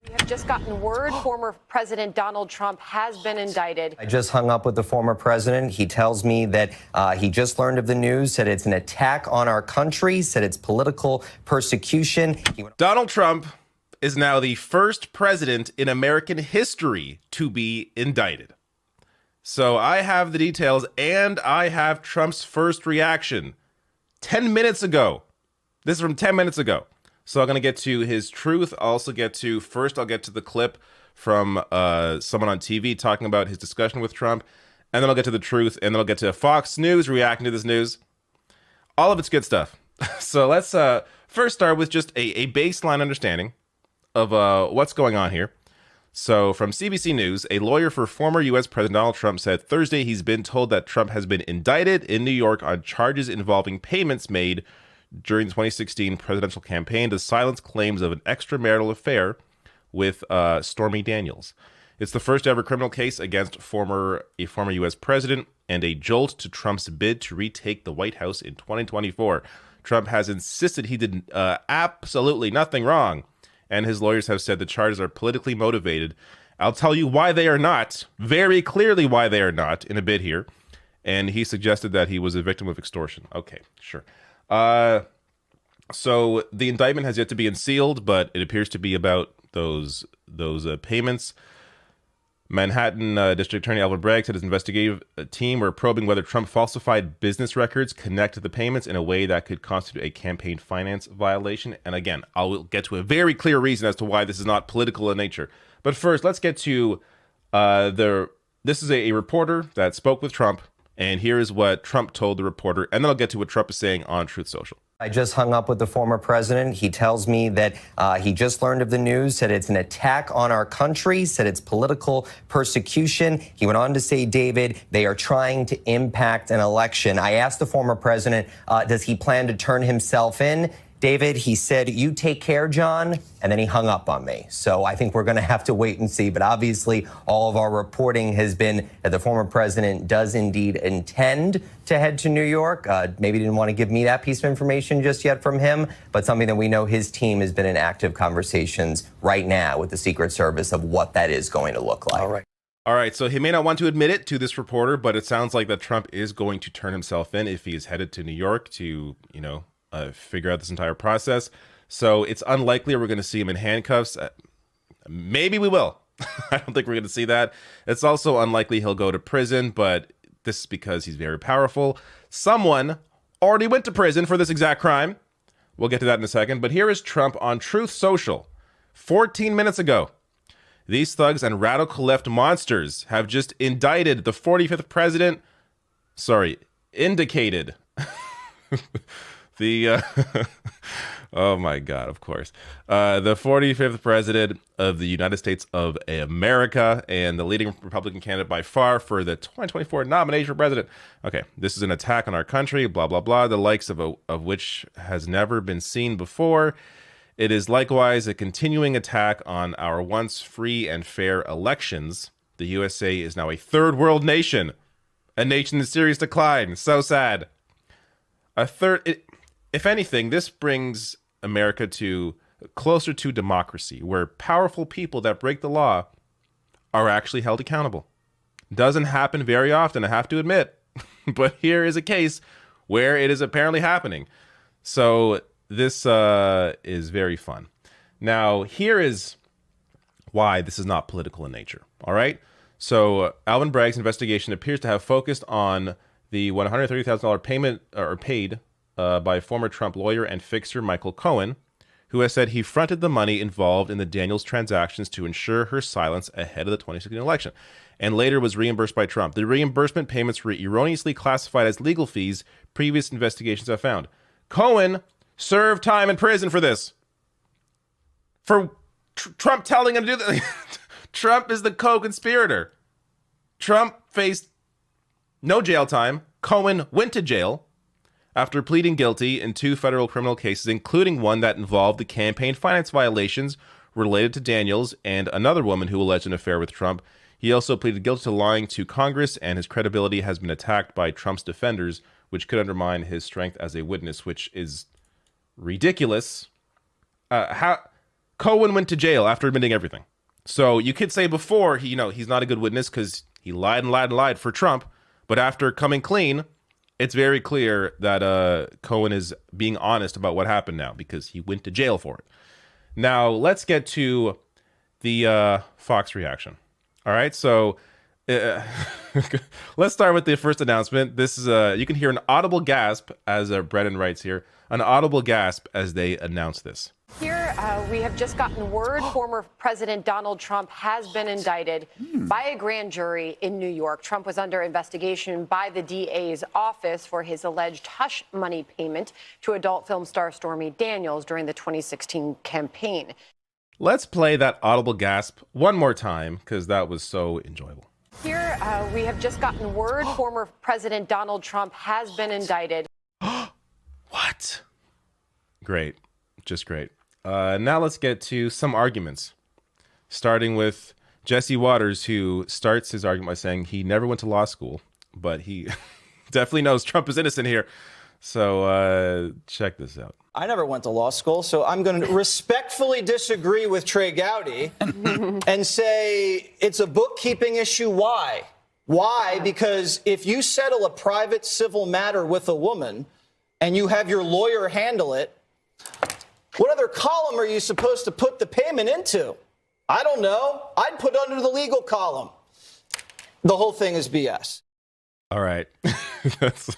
We have just gotten word former President Donald Trump has been indicted. I just hung up with the former president. He tells me that he just learned of the news, said it's an attack on our country, said it's political persecution. Donald Trump is now the first president in American history to be indicted. So I have the details, and I have Trump's first reaction 10 minutes ago. This is from 10 minutes ago. So I'm going to get to his truth. I'll also get to, first I'll get to the clip from someone on TV talking about his discussion with Trump. And then I'll get to the truth. And then I'll get to Fox News reacting to this news. All of it's good stuff. So let's first start with just a baseline understanding of what's going on here. So from CBC News, a lawyer for former U.S. President Donald Trump said Thursday he's been told that Trump has been indicted in New York on charges involving payments made during the 2016 presidential campaign to silence claims of an extramarital affair with Stormy Daniels. It's the first ever criminal case against a former U.S. president and a jolt to Trump's bid to retake the White House in 2024. Trump has insisted he did absolutely nothing wrong, and his lawyers have said the charges are politically motivated. I'll tell you why they are not, very clearly why they are not, in a bit here. And he suggested that he was a victim of extortion. Okay, sure. So the indictment has yet to be unsealed, but it appears to be about those payments. Manhattan District Attorney Alvin Bragg said his investigative team were probing whether Trump falsified business records connected to the payments in a way that could constitute a campaign finance violation. And again, I will get to a very clear reason as to why this is not political in nature. But first, let's get to this is a reporter that spoke with Trump. And here is what Trump told the reporter. And then I'll get to what Trump is saying on Truth Social. I just hung up with the former president. He tells me that he just learned of the news, said it's an attack on our country, said it's political persecution. He went on to say, David, they are trying to impact an election. I asked the former president, does he plan to turn himself in? David, he said, you take care, John, and then he hung up on me. So I think we're going to have to wait and see. But obviously, all of our reporting has been that the former president does indeed intend to head to New York. Maybe didn't want to give me that piece of information just yet from him, but something that we know his team has been in active conversations right now with the Secret Service of what that is going to look like. All right. So he may not want to admit it to this reporter, but it sounds like that Trump is going to turn himself in if he is headed to New York to, figure out this entire process. So it's unlikely we're going to see him in handcuffs. Maybe we will. I don't think we're going to see that. It's also unlikely he'll go to prison, but this is because he's very powerful. Someone already went to prison for this exact crime. We'll get to that in a second. But here is Trump on Truth Social 14 minutes ago. These thugs and radical left monsters have just indicted the 45th president. Indicated. Oh my God, of course. The 45th president of the United States of America and the leading Republican candidate by far for the 2024 nomination for president. Okay, this is an attack on our country, blah, blah, blah, the likes of which has never been seen before. It is likewise a continuing attack on our once free and fair elections. The USA is now a third world nation, a nation in serious decline. So sad. If anything, this brings America to closer to democracy, where powerful people that break the law are actually held accountable. Doesn't happen very often, I have to admit, but here is a case where it is apparently happening. So this is very fun. Now, here is why this is not political in nature. All right. So Alvin Bragg's investigation appears to have focused on the $130,000 payment paid by former Trump lawyer and fixer Michael Cohen, who has said he fronted the money involved in the Daniels transactions to ensure her silence ahead of the 2016 election, and later was reimbursed by Trump. The reimbursement payments were erroneously classified as legal fees, previous investigations have found. Cohen served time in prison for this. For Trump telling him to do that. Trump is the co-conspirator. Trump faced no jail time. Cohen went to jail after pleading guilty in 2 federal criminal cases, including one that involved the campaign finance violations related to Daniels and another woman who alleged an affair with Trump. He also pleaded guilty to lying to Congress, and his credibility has been attacked by Trump's defenders, which could undermine his strength as a witness, which is ridiculous. Cohen went to jail after admitting everything. So you could say before, he's not a good witness because he lied and lied and lied for Trump. But after coming clean, it's very clear that Cohen is being honest about what happened now because he went to jail for it. Now, let's get to the Fox reaction. All right, so let's start with the first announcement. This is you can hear an audible gasp, as Brennan writes here, an audible gasp as they announce this. Here, we have just gotten word former President Donald Trump has been indicted by a grand jury in New York. Trump was under investigation by the DA's office for his alleged hush money payment to adult film star Stormy Daniels during the 2016 campaign. Let's play that audible gasp one more time because that was so enjoyable. Here, we have just gotten word former President Donald Trump has been indicted. What? Great. Just great. Now let's get to some arguments, starting with Jesse Waters, who starts his argument by saying he never went to law school, but he definitely knows Trump is innocent here. So check this out. I never went to law school, so I'm going to respectfully disagree with Trey Gowdy and say it's a bookkeeping issue. Why? Why? Because if you settle a private civil matter with a woman and you have your lawyer handle it, what other column are you supposed to put the payment into? I don't know. I'd put under the legal column. The whole thing is BS. All right. That's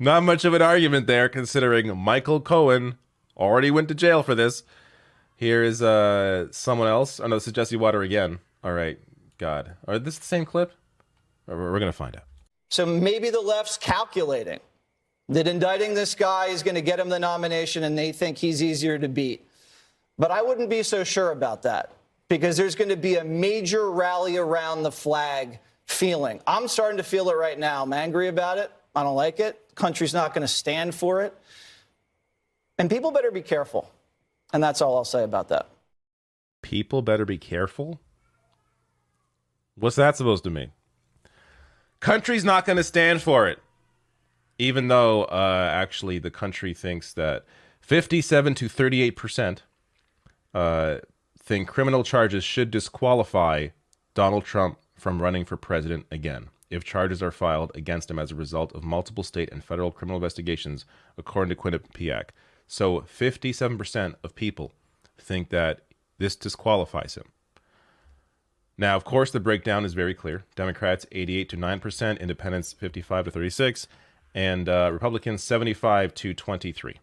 not much of an argument there, considering Michael Cohen already went to jail for this. Here is someone else. Oh, no, this is Jesse Water again. All right. God. Are this the same clip? We're going to find out. So maybe the left's calculating that indicting this guy is going to get him the nomination and they think he's easier to beat. But I wouldn't be so sure about that because there's going to be a major rally around the flag feeling. I'm starting to feel it right now. I'm angry about it. I don't like it. The country's not going to stand for it. And people better be careful. And that's all I'll say about that. People better be careful? What's that supposed to mean? Country's not going to stand for it. Even though actually the country thinks that 57 to 38% think criminal charges should disqualify Donald Trump from running for president again if charges are filed against him as a result of multiple state and federal criminal investigations, according to Quinnipiac. So 57% of people think that this disqualifies him. Now, of course, the breakdown is very clear. Democrats 88 to 9%, Independents 55 to 36%, and Republicans 75 to 23.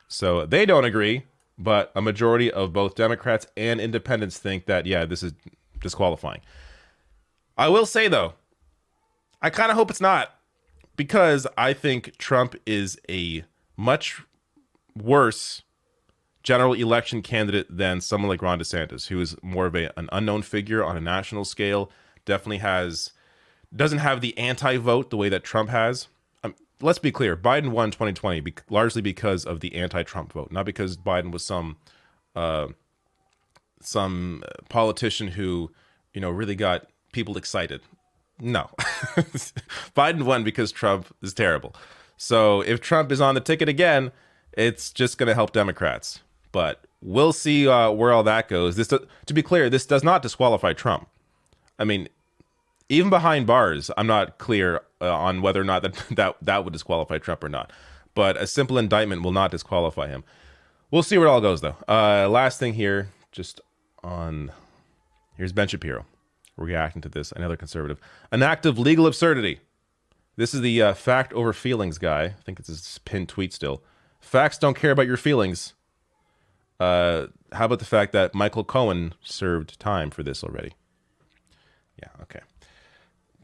So they don't agree, but a majority of both Democrats and Independents think that, yeah, this is disqualifying. I will say, though, I kind of hope it's not, because I think Trump is a much worse general election candidate than someone like Ron DeSantis, who is more of an unknown figure on a national scale, doesn't have the anti-vote the way that Trump has. Let's be clear, Biden won 2020 largely because of the anti-Trump vote, not because Biden was some politician who, really got people excited. No. Biden won because Trump is terrible. So if Trump is on the ticket again, it's just going to help Democrats. But we'll see where all that goes. To be clear, this does not disqualify Trump. I mean, even behind bars, I'm not clear on whether or not that would disqualify Trump or not. But a simple indictment will not disqualify him. We'll see where it all goes, though. Last thing here, here's Ben Shapiro reacting to this, another conservative. An act of legal absurdity. This is the fact over feelings guy. I think it's his pinned tweet still. Facts don't care about your feelings. How about the fact that Michael Cohen served time for this already? Yeah, okay.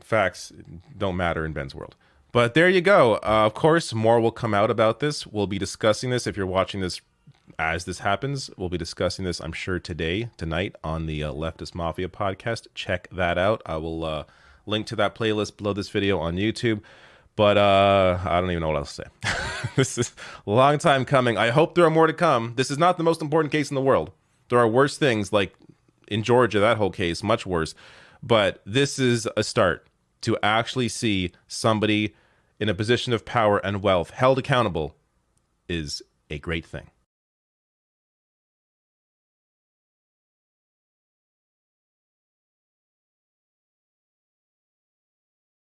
Facts don't matter in Ben's world. But there you go. Of course, more will come out about this. We'll be discussing this. If you're watching this as this happens, we'll be discussing this, I'm sure, tonight on the Leftist Mafia podcast. Check that out. I will link to that playlist below this video on YouTube. But I don't even know what else to say. This is a long time coming. I hope there are more to come. This is not the most important case in the world. There are worse things, like in Georgia, that whole case, much worse. But this is a start to actually see somebody in a position of power and wealth held accountable is a great thing.